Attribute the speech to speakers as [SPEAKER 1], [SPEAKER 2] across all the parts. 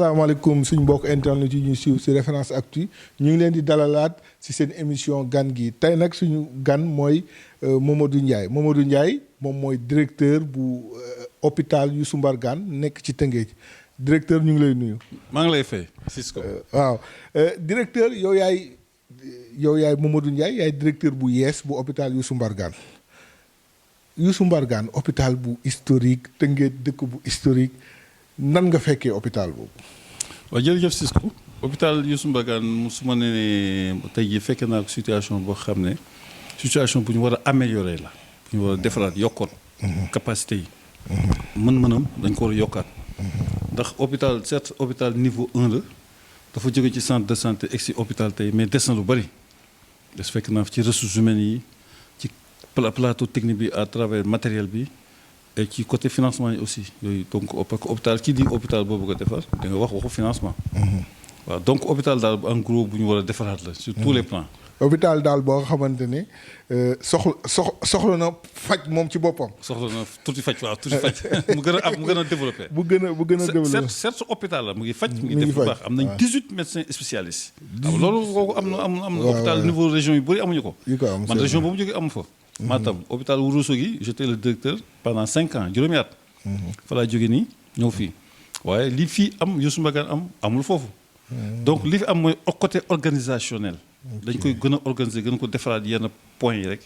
[SPEAKER 1] salaamaaleykum suñu mbokk internet yi ñuy suivre ci Référence Actu ñu ngi leen di dalalaat ci seen émission gan gi tey nag suñu gan mooy Mamadou Ndiaye Mamadou Ndiaye moom mooy directeur bu hôpital Youssou Mbargane nekk ci Tëngéej directeur ñu ngi lay nuyu.
[SPEAKER 2] maa ngi lay fay Cisco.
[SPEAKER 1] waaw directeur yow yaay Mamadou Ndiaye yaay directeur bu yees bu hôpital Youssou Mbargane hôpital bu historique Tëngéej dëkk bu historique. nan nga fekkee hôpital boobu.
[SPEAKER 2] waaw jërëjëf Cisco hôpital Youssou Mbargane su ma nee tey jii fekkee naa ko situation boo xam ne situation bu ñu war a améliorer la bu ñu war a defaraat yokkoon. capacité yi. mën-mënam dañ ko war a yokkaat. ndax hôpital certes hôpital niveau 1 la dafa jóge ci centre de santé egg si hôpital tey mais des na lu bari des fekk naa ci ressources humaines yi ci plateau technique bi à travers matériel bi. et ci côté financement yi aussi yooyu donc parce que hôpital kii di hôpital boobu ko defar da nga wax waxu financement. waaw donc hôpital daal en gros bu ñu war a defaraat la sur tous les plans.
[SPEAKER 1] hôpital daal boo xamante ne soxla na faj moom ci boppam.
[SPEAKER 2] soxla na tuuti faj waaw tuuti faj mu gën a développé.
[SPEAKER 1] bu gën a développé
[SPEAKER 2] certes hôpital la mu ngi faj. mu ngi def bu baax am nañ 18 médecins spécialistes. loolu kooku am na hôpital niveau région yu bëri amuñu ko. man région boobu jógee amu fa. Matam hôpital Ourossogui j'étais le directeur pendant 5 ans juróomi at. fa laa jóge nii ñëw fii waaye li fii am Youssou Mbargane amul foofu. donc li fi am mooy côté organisationnel. dañ koy gën a organiser gën ko defaraat yenn points yi rek.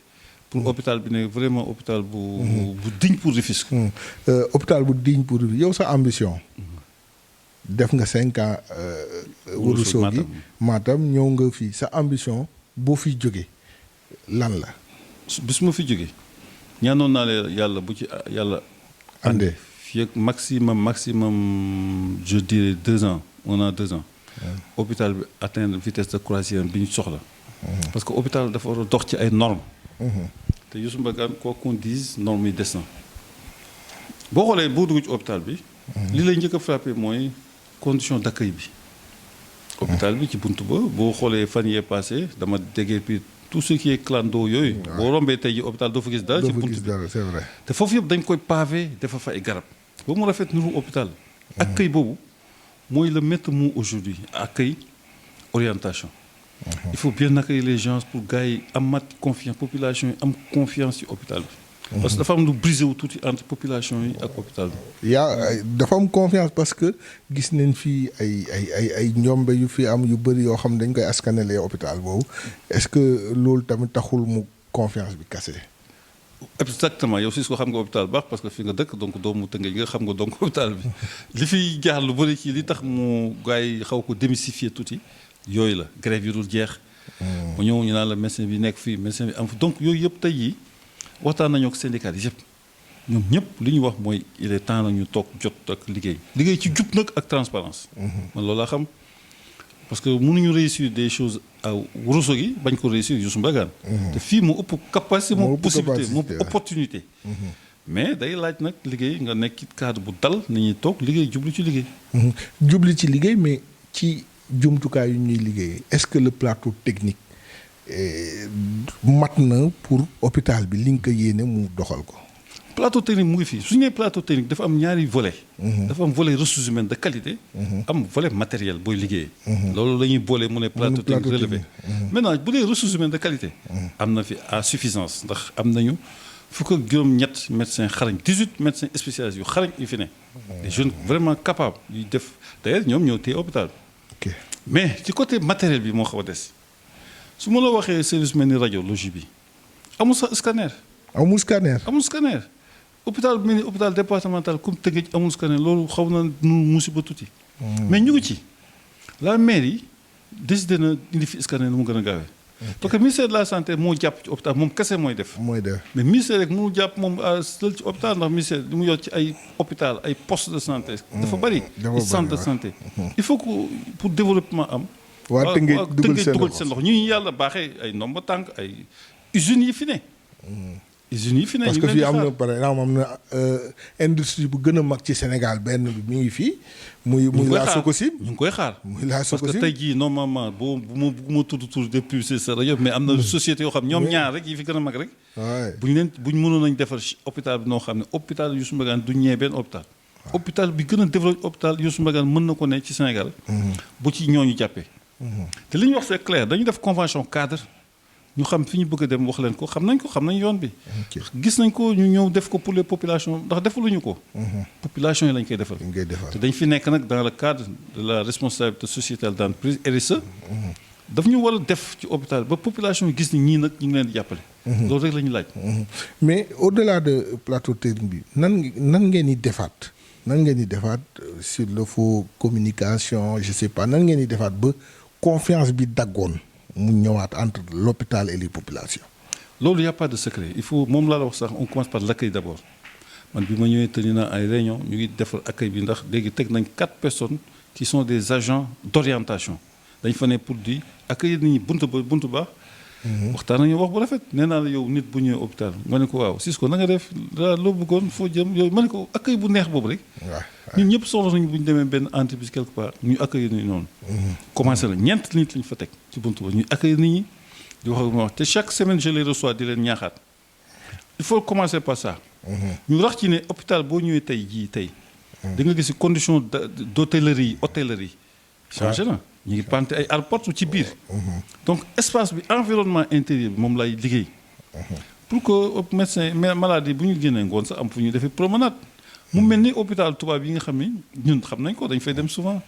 [SPEAKER 2] pour hôpital bi ne vraiment hôpital bu digne pour Rufisque.
[SPEAKER 1] hôpital bu digne pour Rufisque yow sa ambition. def nga 5 ans. Ourossogui Matam ñëw nga fii sa ambition boo fiy jógee lan la.
[SPEAKER 2] bis ma fi jógee ñaanoon naa leen yàlla bu ci yàlla.
[SPEAKER 1] andee
[SPEAKER 2] fii ak maximum je dirais 2 ans 1 an 2 ans. hôpital bi atteindre vitesse de croisière bi ñu soxla. parce que hôpital dafa war a dox ci ay normes. te Youssou Mbargane quoi qu'on dise normes yi des na. boo xoolee boo dugg ci hôpital bi. li lay njëkk a frappé mooy condition d'accueil bi. hôpital bi ci buntu ba boo xoolee fan yee passé dama déggee puis tout ce qui est clando yooyu. boo rombee tey ji hôpital doo fa gis dara ci buntu bi
[SPEAKER 1] c'est vrai.
[SPEAKER 2] te foofu yëpp dañ koy pavé dafa fa ay garab. ba mu rafet niru hôpital. accueil boobu mooy le maître mot aujourd'hui accueil orientation. il faut bien accueillir les gens pour gars yi amat confiance population yi am confiance ci hôpital bi. parce que dafa am lu brisé wu tuuti entre population yi ak hôpital bi.
[SPEAKER 1] dafa am confiance parce que gis nañ fi ay njombe yu fi am yu bëri yoo xam dañ koy askanelee hôpital boobu est-ce que loolu tamit taxul mu confiance bi kase.
[SPEAKER 2] exactement yow si ko xam nga hôpital baax parce que fi nga dëkk donc doomu Tëngéej nga xam nga donc hôpital bi li fiy jaar lu bëri ci li tax mu gars yi xaw ko démystifier tuuti yooyu la grève yu dul jeex. mu ñëw ñu naan la médecin bi nekk fii médecin bi am fa donc yooyu yëpp tey jii waxtaan nañoo ak syndicat yi yëpp ñoom ñëpp li ñu wax mooy il est temps nag ñu toog jot ak liggéey ci jub nag ak transparence man loolu laa xam parce que mënuñu réussir des choses à Ourossogui bañ ko réussir Youssou Mbargane te fii mu ëpp capacité mu possibilité mu ëpp opportunité mais day laaj nag liggéey nga nekk ci cadre bu dal ni ñuy toog liggéey jublu ci liggéey
[SPEAKER 1] jublu ci liggéey mais ci jumtukaay yu ñuy liggéey est-ce que le plateau technique mat na pour hôpital bi li nga ko yéene mu doxal ko.
[SPEAKER 2] plateau technique mu ngi fii su ñu nee plateau technique dafa am ñaari volet. dafa am volet ressources humaines de qualité. am volet matériel booy liggéeyee. loolu la ñuy boole mu ne plateau technique relevé. maintenant bu dee ressources humaines de qualité. am na fi à suffisance ndax am nañu fukk ak juróom-ñett médecins xarañ 18 médecins spécialistes yu xarañ yu fi ne. des jeunes vraiment capables yuy def d'ailleurs ñoom ñoo téye hôpital bi. mais ci côté matériel bi moo xaw a des. su ma la waxee service mel ni radiologie bi amul sax scanner.
[SPEAKER 1] amul scanner.
[SPEAKER 2] hôpital bi mel ni hôpital départemental comme Tëngéej amul scanner loolu xaw na nu musiba tuuti. mais ñu ngi ci la mairie décidé na indi fi scanner nu mu gën a gaawee. parce que ministère de la santé moo jàpp ci hôpital moom kese mooy def. mais ministère rek mënu jàpp moom ci hôpital ndax ministère li mu yor ci ay hôpital ay poste de santé. dafa bari ay centre de santé. il faut que pour développement am.
[SPEAKER 1] waa Tëngéej dugal
[SPEAKER 2] seen loxo ñu yàlla baaxee ay ndomba tànk ay usines yi fi ne. usines yi fi ne
[SPEAKER 1] parce que fii am na par exemple am na industrie bu gën a mag ci Sénégal benn bi mi ngi fii. muy la Sococim
[SPEAKER 2] ñu ngi koy xaar.
[SPEAKER 1] muy la Sococim
[SPEAKER 2] parce que tey jii normalement bu ma tudd tur de publicité sa rajo mais am na société yoo xam ñoom ñaar rek yi fi gën a mag rek. buñ mënoon nañ defar hôpital bi noo xam ne hôpital Youssou Mbargane du ñee benn hôpital. hôpital bi gën a développé hôpital Youssou Mbargane mën na ko ne ci Sénégal. bu ci ñooñu jàppee. te li ñu wax c'est clair dañu def convention cadre ñu xam fi ñu bëgg a dem wax leen ko xam nañ yoon bi. gis nañ ko ñu ñëw def ko pour les populations ndax defaluñu ko. population yi lañ koy defal. te dañ fi nekk nag dans le cadre de la responsabilité sociétale d'entreprise RSE. daf ñu war a def ci hôpital ba population yi gis ni ñii nag ñu ngi leen di jàppale. loolu rek la ñu laaj.
[SPEAKER 1] mais au-delà de plateau technique bi nan ngeen di defaat sur le faux communication je sais pas nan ngeen di defaat ba confiance bi daggoon mu ñëwaat entre l'hôpital et les populations.
[SPEAKER 2] loolu y a pas de secret il faut moom laa la wax sax on commence par l'accueil d'abord man bi ma ñëwee tëni naa ay réunion ñu ngi defar accueil bi ndax léegi teg nañ 4 personnes qui sont des agents d'orientation dañ fa ne pour di accueillir nit ñi buntu baax. waxtaan nañu wax bu rafet nee naa la yow nit bu ñëwee hôpital ma ne ko waaw Cisco na nga def loo bëggoon foo jëm yow ma ne ko accueil bu neex boobu rek. ñun ñëpp soxla nañu bu ñu demee benn entreprise quelque part ñu accueillir ñu noonu. commencé na ñeent nit lañu fa teg ci buntu ba ñuy accueillir nit ñi di wax ak ma wax te chaque semaine je les reçois di leen ñaaxaat il faut commencer par ça. ñu rax ci ne hôpital boo ñëwee tey da nga gis condition d'hôtellerie changé na. ñu ngi pante ay aéroport ci biir. donc espace bi environnement intérieur bi moom lay liggéey. pour que médecin maladie bu ñu génnee ngoon sax am fu ñu defee promenade. mu mel ni hôpital tubaab yi nga xam ni ñun xam nañ ko dañ fay dem souvent.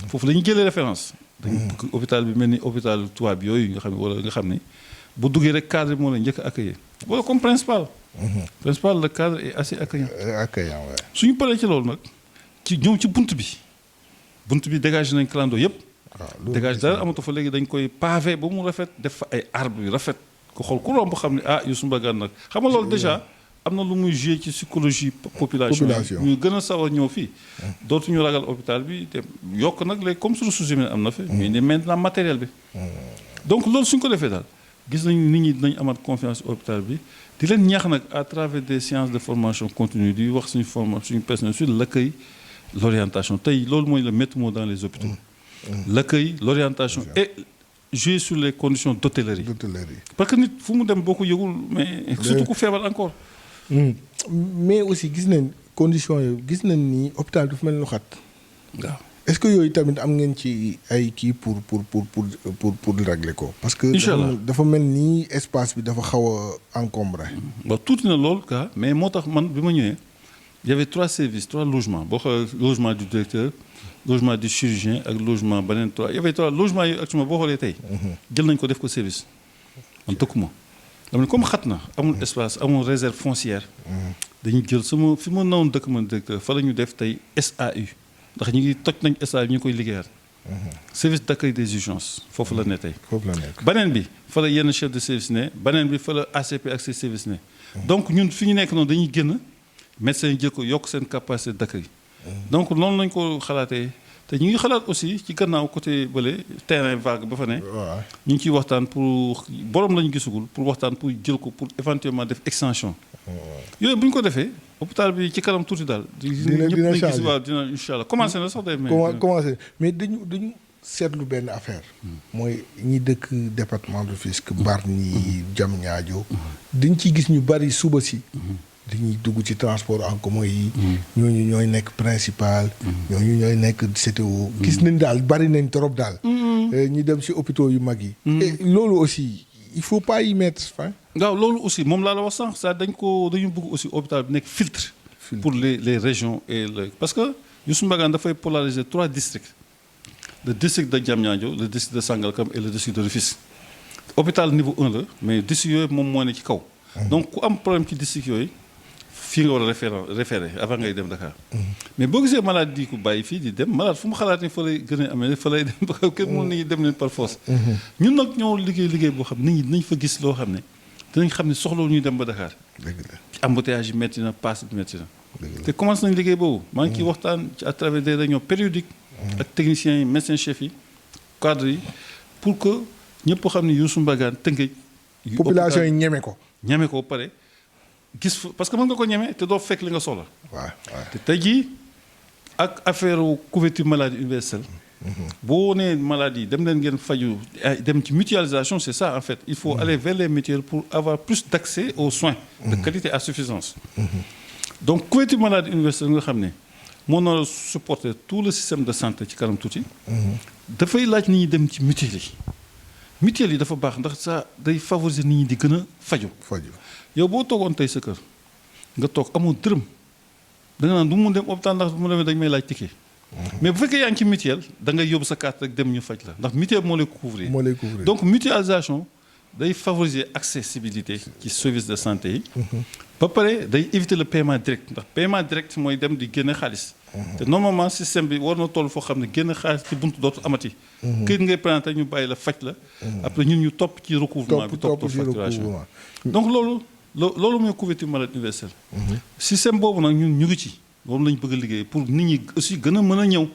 [SPEAKER 2] foofu la ñu jëlee référence. dañu bëgg hôpital bi mel ni hôpital tubaab yooyu nga xam ne wala nga xam ni bu duggee rek cadre moo la njëkk a accueillir wala comme principal. principal le cadre est assez accueillant.
[SPEAKER 1] waaw.
[SPEAKER 2] suñu paree ci loolu nag ci ñëw ci bunt bi dégagé nañ clando yëpp. dégage dara amatu fa léegi dañ koy pavé ba mu rafet def fa ay arbre yu rafet ko xool ku romb xam ne Youssou Mbargane nag xam nga loolu déjà am na lu muy joué ci psychologie population ñu gën a sawar ñëw fii dootuñu ragal hôpital bi te yokk nag léegi comme ressources humaines am na fi mais ne maintenant matériel bi donc loolu suñ ko defee daal gis nañu nit ñi dinañ amaat confiance hôpital bi di leen ñaax nag à travers des séances de formation continue di wax suñu formation suñu personnel sur l'accueil l'orientation tey loolu mooy le maître mot dans les hôpitaux l'accueil l'orientation et jouer sur les conditions d'hôtellerie parce que nit fu mu dem boo ko yëgul mais surtout ku feebar encore
[SPEAKER 1] mais aussi gis nañ conditions yooyu gis nañ ni hôpital dafa mel ni lu xat
[SPEAKER 2] waaw
[SPEAKER 1] est-ce que yooyu tamit am ngeen ci ay kii pour régler ko parce que dafa mel ni espace bi dafa xaw a encombré
[SPEAKER 2] ba tuuti na lool ka mais moo tax man bi ma ñëwee il y avait 3 services 3 logements boo xoolee logement du directeur logement du chirurgien ak logement beneen 3 il y avait 3 logements yi actuellement boo xoolee tey jël nañ ko def ko service man tëkkuma dama ne comme xat na amul espace amul réserve foncière dañuy jël sama fi ma nawoon dëkk man directeur fa la ñu def tey SAU ndax ñu ngi toj nañ SAU ñu koy liggéeyal service d'accueil des urgences foofu la ne tey beneen bi fa la yenn chef de service ne beneen bi fa la ACP ak ses services ne donc ñun fi ñu nekk noonu dañuy génn médecins yi jël ko yokk seen capacité d'accueil donc noonu lañ ko xalaatee te ñu ngi xalaat aussi ci gannaaw côté bële terrain vague ba fa ne ñu ngi ciy waxtaan pour borom lañu gisugul pour waxtaan pour jël ko pour éventuellement def extension yooyu bu ñu ko defee hôpital bi ci kanam tuuti daal ñëpp nañ gis waaw dina incha allah commencé na sax day
[SPEAKER 1] commencé mais dañu seetlu benn affaire mooy ñi dëkk département de Rufisque Bargny Diamniadio dañ ciy gis ñu bari suba si dañuy dugg ci transport en commun yi ñooñu ñooy nekk principal ñooñu ñooy nekk CTO gis nañ daal bari nañ trop daal ñi dem ci hôpitaux yu mag yi et loolu aussi il faut pas y mettre fin
[SPEAKER 2] waaw loolu aussi moom laa la wax sànq ça dañu bëgg aussi hôpital bi nekk filtre pour les régions et parce que Youssou Mbargane dafay polariser 3 districts le district de Diamniadio le district de Sangalkam et le district de Rufisque hôpital niveau 1 la mais district yooyu moom moo ne ci kaw donc ku am problème ci district yooyu fii nga war a référé avant ngay dem Dakar mais boo gisee malade di ko bàyyi fii di dem malade fu mu xalaat ni fa lay gën a amee fa lay dem ba kenn mënu nañu dem leen par force ñun nag ñoo liggéey boo xam nit ñi dinañ fa gis loo xam ne dinañ xam ne soxla ñuy dem ba Dakar ci embouteillage yi métti na passe bi métti na te commencé nañ liggéey boobu maa ngi ciy waxtaan ci à travers des réunions périodiques ak techniciens yi médecins chefs yi cadres yi pour que ñëpp xam ne Youssou Mbargane Tëngéej
[SPEAKER 1] population yi ñeme
[SPEAKER 2] ko pare gis parce que mën nga ko ñeme te doo fekk li nga soxla.
[SPEAKER 1] waaw
[SPEAKER 2] te tey jii ak affaire couverture maladie universelle. boo nee maladie dem leen ngeen faju dem ci mutualisation c'est ça en fait il faut aller vers les mutuelles pour avoir plus d'accès aux soins. de qualité à suffisance. donc couverture maladie universelle nga xam ne moo nar a supporter tout le système de santé ci kanam tuuti. dafay laaj nit ñi dem ci mutuelle yi. mutuelle yi dafa baax ndax ça day favoriser nit ñi di gën a faju. yow boo toogoon tey sa kër nga toog amoo dërëm da nga naan du mu dem hôpital ndax bu mu demee dañ may laaj ticket. mais bu fekkee yaa ngi ci mutuelle da ngay yóbbu sa carte rek dem ñu faj la ndax mutuelle moo lay couvrir. donc mutualisation day favoriser accessibilité ci service de santé yi. ba pare day éviter le paiement direct ndax paiement direct mooy dem di génne xaalis. te normalement système bi war na toll foo xam ne génne xaalis ci buntu dootu amati. këyit ngay présenté ñu bàyyi la faj la. après ñun ñu topp ci recouvrement bi topp ci facturation. donc loolu mooy couverture maladie universelle. système boobu nag ñun ñu ngi ci. loolu lañ bëgg a liggéey pour nit ñi aussi gën a mën a ñëw.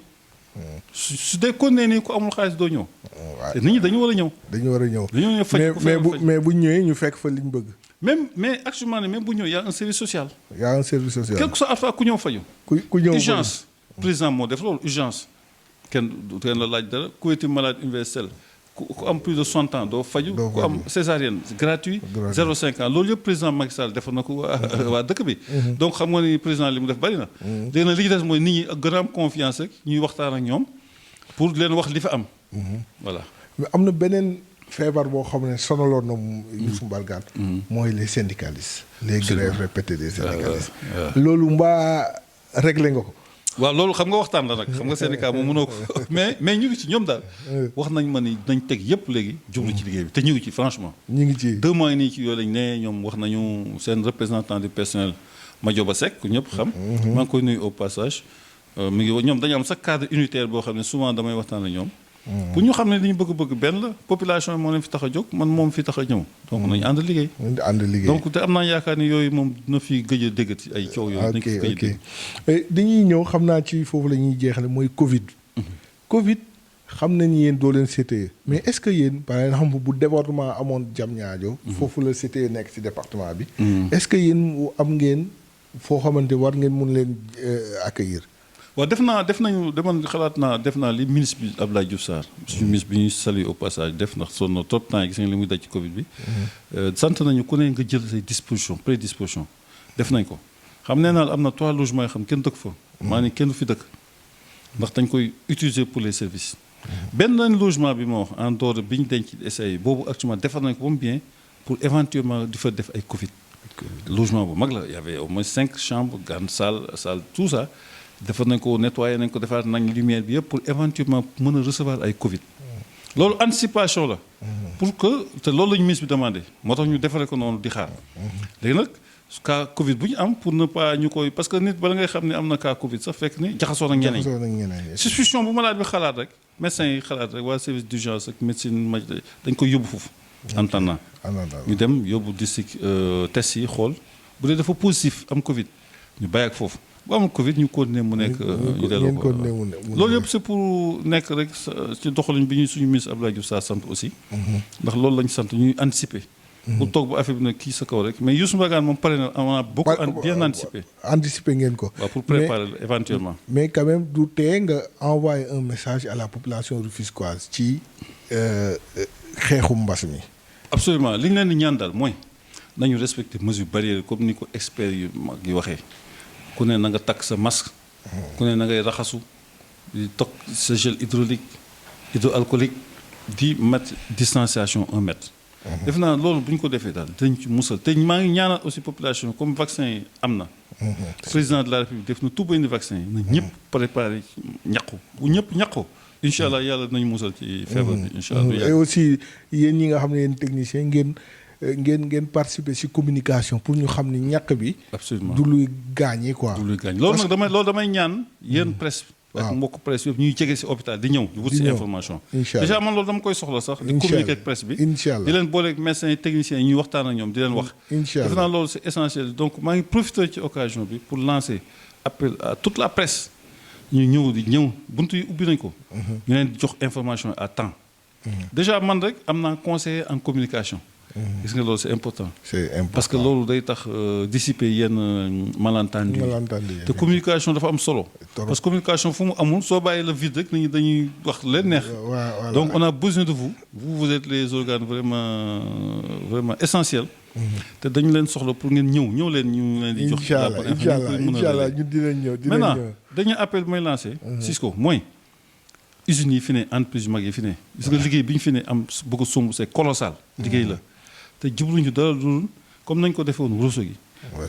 [SPEAKER 2] su dee kon nee ni ku amul xaalis doo ñëw. te nit ñi dañu war a ñëw.
[SPEAKER 1] dañu war a ñëw
[SPEAKER 2] dañoo ñëw faj
[SPEAKER 1] mais bu ñëwee ñu fekk fa liñ bëgg.
[SPEAKER 2] mais actuellement même bu ñëw y a un service social.
[SPEAKER 1] y a un service social.
[SPEAKER 2] quel que soit alpha ku ñëw faju.
[SPEAKER 1] ku ñëw
[SPEAKER 2] urgence président moo def loolu urgence. kenn la laaj dara couverture maladie universelle ku am plus de 60 ans doo faju ku am césarienne gratuit 0,5 ans loolu yëpp président Macky Sall defal na ko waa dëkk bi. donc xam nga ni président li mu def bari na. léegi nag li ci des mooy nit ñi gën a am confiance rek ñuy waxtaan ak ñoom pour leen wax li fa am. voilà
[SPEAKER 1] mais am na beneen feebar boo xam ne sonaloon na Youssouf Mbalgane. mooy les syndicalistes. les grèves répétées des syndicalistes. loolu mbaa réglé nga ko.
[SPEAKER 2] waaw loolu xam nga waxtaan la nag xam nga syndicat moom mënoo ko mais ñu ngi ci ñoom daal. wax nañ ma ni nañ teg yëpp léegi jublu ci liggéey bi te ñu ngi ci franchement.
[SPEAKER 1] ñu ngi ci
[SPEAKER 2] 2 mois nii ci yooyu lañ ne ñoom wax nañu seen représentant du personnel Madioba Seck ku ñëpp xam. maa ngi koy nuyu au passage. mi ngi ñoom dañu am sax cadre unitaire boo xam ne souvent damay waxtaan ak ñoom. pour ñu xam ne li ñu bëgg benn la population moo leen fi tax a jóg man moom fi tax a ñëw. donc nañu ànd liggéey. donc te am naa yaakaar ni yooyu moom dina fi gëj a déggati ay coow yooyu. nañ ko gëj a dégg
[SPEAKER 1] dañuy ñëw xam naa ci foofu la ñuy jeexale mooy Covid. Covid xam nañ yéen doo leen CTE mais est-ce que yéen par exemple bu département amoon Diamniadio. foofu la CTE nekk ci département bi. est-ce que yéen am ngeen foo xamante war ngeen mun leen accueillir.
[SPEAKER 2] waaw def nañu demoon xalaat naa def naa li ministre bi Abdoulaye Diouf Sarr suñu ministre bi ñuy saluer au passage def ndax sonn na trop temps yi gis nga li muy daj ci Covid bi. sant nañu ku ne nga jël say disposition prédisposition def nañ ko xam nee naa am na 3 logements yoo xam kenn dëkk fa. maa ni kenn du fi dëkk ndax dañ koy utiliser pour les services. benn logement bi ma wax en dehors bi ñu denc essai boobu actuellement defar nañ ko ba mu bien pour éventuellement di fa def ay Covid. logement bu mag la y avait au moins 5 chambres grande salle tout ça. defar nañ ko nettoyer nañ ko defaat nañ lumière bi yëpp pour éventuellement mën a recevoir ay Covid. loolu anticipation la. pour que te loolu la ñu ministre bi demandé moo tax ñu defaree ko noonu di xaar. léegi nag cas Covid bu ñu am pour ne pas ñu koy parce que nit bala ngay xam ne am na cas Covid sax fekk ni jaxasoo ak ñeneen ñi. suspicion bu malade bi xalaat rek médecin yi xalaat rek waa service d'urgence ak médecine dañ koy yóbbu foofu. en attendant ñu dem yóbbu district test yi xool bu dee dafa positif am Covid ñu bàyyi ak foofu. bu amul Covid ñu continuer mu nekk. ñu delloo ko loolu yëpp c'est pour nekk rek ci doxalin bi ñuy suñu ministre Abdoulaye Diouf Sarr sant aussi. ndax loolu lañ sant ñuy anticiper. bu toog bu affaire bi nag kii sa kaw rek mais Youssouf Mbalgane moom pare na on a beaucoup bien anticipé.
[SPEAKER 1] anticiper ngeen ko.
[SPEAKER 2] waaw pour préparer éventuellement.
[SPEAKER 1] mais quand même du tee nga envoyer un message à la population rufisquoise ci xeexu mbas mi.
[SPEAKER 2] absolument li ñu leen di ñaan daal mooy nañu respecter mesures barrières comme ni ko experts yu mag yi waxee. ku ne na nga takk sa masque. ku ne na ngay raxasu di toog sa gel hydroalcoolique di mettre distanciation 1 mètre. def naa loolu bu ñu ko defee daal dañ ci musal te maa ngi ñaanal aussi population comme vaccin yi am na. président de la république def na tout ba indi vaccin yi na ñëpp préparé ñaqu bu ñëpp ñaqu incha allah yàlla nañu musal ci feebar bi. incha allah
[SPEAKER 1] et aussi yéen ñi nga xam ne yéen technicien ngeen participer ci communication pour ñu xam ni ñàkk bi.
[SPEAKER 2] absolument
[SPEAKER 1] du luy gaañee quoi.
[SPEAKER 2] du luy gaañ loolu damay ñaan yéen presse. ak mbokk presse yëpp ñuy jege ci hôpital di ñëw. di wut ci information. déjà man loolu dama koy soxla sax. di communiquer ak presse bi.
[SPEAKER 1] incha allah
[SPEAKER 2] di leen booleeg médecins yi techniciens yi ñuy waxtaan ak ñoom di leen wax.
[SPEAKER 1] incha allah
[SPEAKER 2] defe naa loolu c'est essentiel donc maa ngi profiter ci occasion bi pour lancer appel à toute la presse. ñu ñëw buntu yi ubbi nañ ko. ñu leen di jox information à temps. déjà man rek am naa conseiller en communication. gis nga loolu c'est important. parce que loolu day tax dissiper yenn malentendu te communication dafa am solo. parce que communication fu mu amul soo bàyyi la vide rek nit ñi dañuy wax leen neex. donc on a besoin de vous êtes les organes vraiment essentiels. te dañu leen soxla pour ngeen ñëw leen ñu leen di jox.
[SPEAKER 1] incha allah ñu dinañ ñëw
[SPEAKER 2] maintenant dañu appel mooy lancé. Cisco mooy usines yi fi ne entreprise yu mag yi fi ne. gis nga liggéey bi ñu fi ne am bëgg a sumb c'est colossal. liggéey la te jubluñu dara dul comme nañ ko defee woon Rosso gi.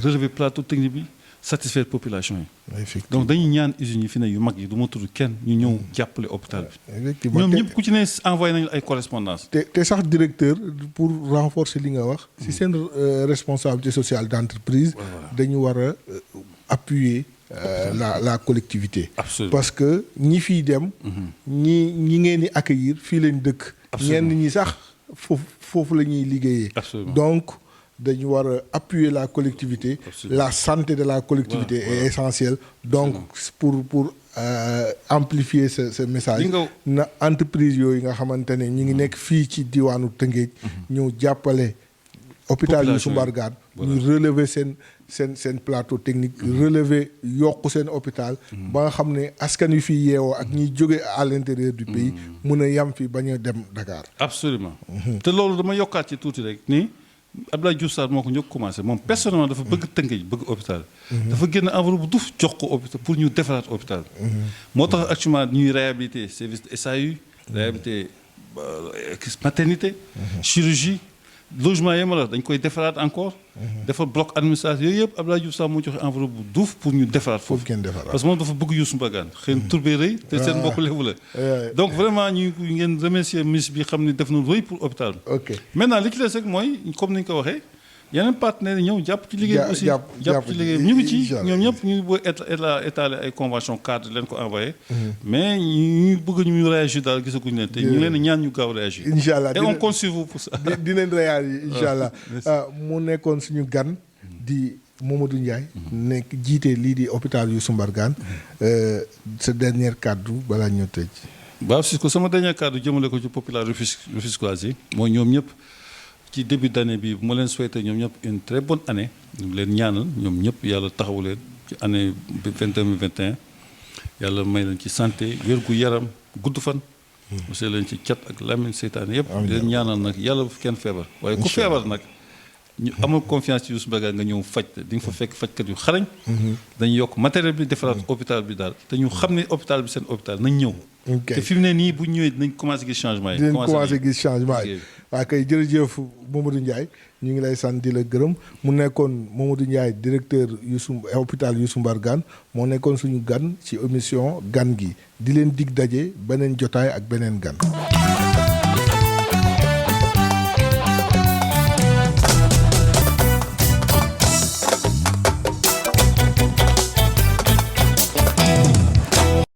[SPEAKER 2] relever plateau technique bi satisfaire population yi. donc dañuy ñaan usines yi fi ne yu mag yi du ma tudd kenn ñu ñëw jàppale hôpital bi.
[SPEAKER 1] effectivement
[SPEAKER 2] ñoom ñëpp ku ci ne envoyé nañu ay correspondance.
[SPEAKER 1] te sax directeur pour renforcer li nga wax. si seen responsabilité sociale d'entreprise. dañu war a appuyer. la collectivité.
[SPEAKER 2] Absolument.
[SPEAKER 1] Parce que ñi fiy dem. ñi ngeen di accueillir fii lañ dëkk. ñenn ñi sax foofu la ñuy liggéeyee. donc dañu war a appuyer la collectivité. La santé de la collectivité est essentielle. donc pour amplifier ce message. na entreprise yooyu nga xamante ne ñu ngi nekk fii ci diwaanu Tëngéej. ñëw jàppale. hôpital Youssou Mbargane ñu relever seen plateau technique relever yokk seen hôpital ba nga xam ne askan wi fii yeewoo ak ñiy jóge à l'intérieur du pays mun a yam fi bañ a dem Dakar.
[SPEAKER 2] Absolument te loolu dama yokkaat ci tuuti rek ni Abdoulaye Diouf Sarr moo ko njëkk commencé moom personnellement dafa bëgg Tëngéej bëgg hôpital dafa génn enveloppe bu duf jox ko hôpital pour ñu defaraat hôpital moo tax actuellement ñuy réhabiliter service de SAU réhabiliter maternité chirurgie logement yi ma la dañ koy defaraat encore. defar bloc administratif yooyu yëpp Abdoulaye Diouf Sarr moo joxe enveloppe bu duuf pour ñu defaraat foofu. parce que moom dafa bëgg Youssou Mbargane xëy na tur bee rëy te seen mbokk lébu la. donc vraiment ñu ngeen remercier ministre bi xam ne def na rëy pour hôpital bi.
[SPEAKER 1] ok
[SPEAKER 2] maintenant li ci des rek mooy comme ni ñu ko waxee yeneen partenaires yi ñëw jàpp ci liggéey bi aussi. jàpp ci liggéey bi ñu ngi ci ñoom ñëpp ñu ngi bëgg étaler ay convention cadre leen ko envoyé. mais ñu bëgg ñu réagir daal gisaguñu leen te ñu ngi leen ñaan ñu gaaw réagir.
[SPEAKER 1] incha allah
[SPEAKER 2] et on compte sur vous pour ça.
[SPEAKER 1] dinañ réagir incha allah mu nekkoon suñu gan di Mamadou Ndiaye. nekk jiite lii di hôpital Youssou Mbargane. sa dernier kàddu balaa ñu tëj.
[SPEAKER 2] waaw si ko sama dernier kàddu jëmale ko ci population rufisquoise yi mooy ñoom ñëpp. ci début d'année bi bu ma leen souhaité ñoom ñëpp une très bonne année ñu leen ñaanal ñoom ñëpp yàlla taxawu leen ci année 2021 yàlla may leen ci santé wér gu yaram gudd fan. monsieur leen ci cat ak lamine seytaane yëpp. leen ñaanal nag yàlla bu fi kenn feebar. waaye ku feebar nag ñu amal confiance ci Youssou Mbargane nga ñëw faj di nga fa fekk fajkat yu xarañ. dañu yokk matériel bi defaraat hôpital bi daal te ñu xam ne hôpital bi seen hôpital nañ ñëw. te fi mu ne nii bu ñu ñëwee dinañ commencé gis changement yi.
[SPEAKER 1] dinañ commencé gis changement yi. waa kay jërëjëf Mamadou Ndiaye ñu ngi lay sant di la gërëm mu nekkoon Mamadou Ndiaye directeur hôpital Youssou Mbargane moo nekkoon suñu gan ci émission gan gi di leen dig daje beneen jotaay ak beneen gan.